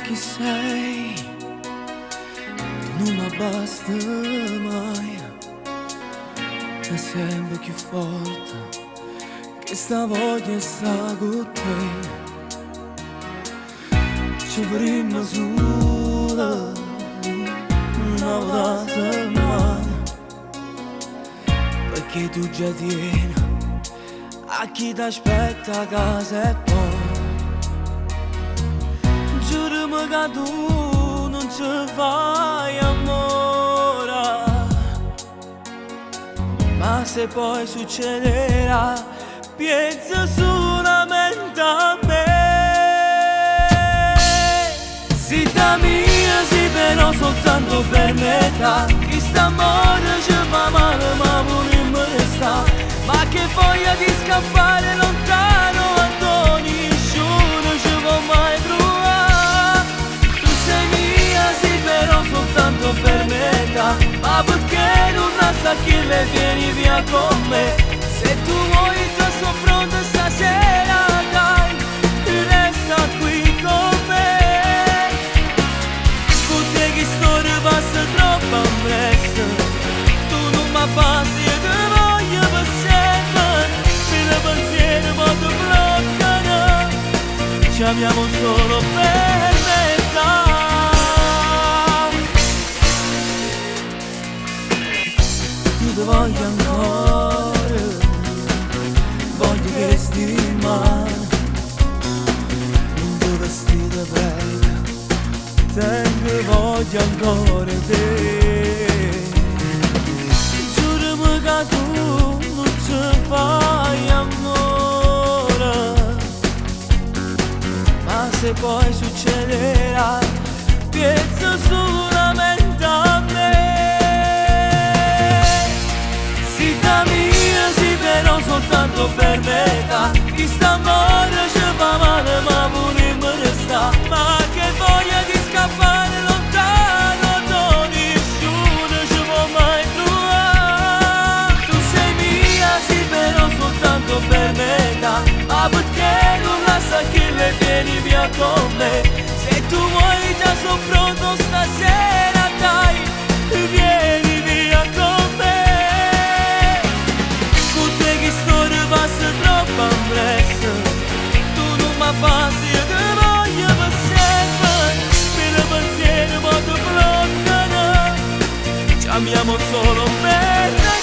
chi sei, tu non mi basta mai, è sempre più forte che sta voglia sta con te. Ci vorremmo sola una volta a settimana, perché tu già tieni a chi ti aspetta a casa e poi giurami che tu non ci fai amore, ma se poi succederà pensa solamente a me. Zitta mia, sì, però soltanto per metà, chi sta amore ci fa male ma vorremmo restare, ma che voglia di scappare lontano a nessuno ci può mai trovare. Tu sei mia, sì, però soltanto per metà, ma perché non resta che le vieni via con me? Se tu vuoi già sono pronta stasera, dai, resta qui con me. Con te che storia passa troppo presto, tu non mi passi e ti voglio per sempre, per pensiero ma ti bloccano, ci amiamo solo per metà. Io ti voglio ancora, voglio che resti in mano, non tuo vestito prega, tengo voglio ancora te. Giurami che tu non ci fai amore, ma se poi succederà pensa solamente a me. Zitta mia, sì, però soltanto per metà, chi sta amore ci fa male ma vorremmo restare, ma che voglia di scappare lontano da nessuno ci può mai trovare. Tu sei mia, sì, però soltanto per metà, ma perché non lascia che le vieni via con me? Se tu vuoi già sono pronto stasera, dai, vieni via con me. Passa troppo presto, tu non mi passi e ti voglio per sempre, per pensiero ma ti bloccano, ci amiamo solo per te.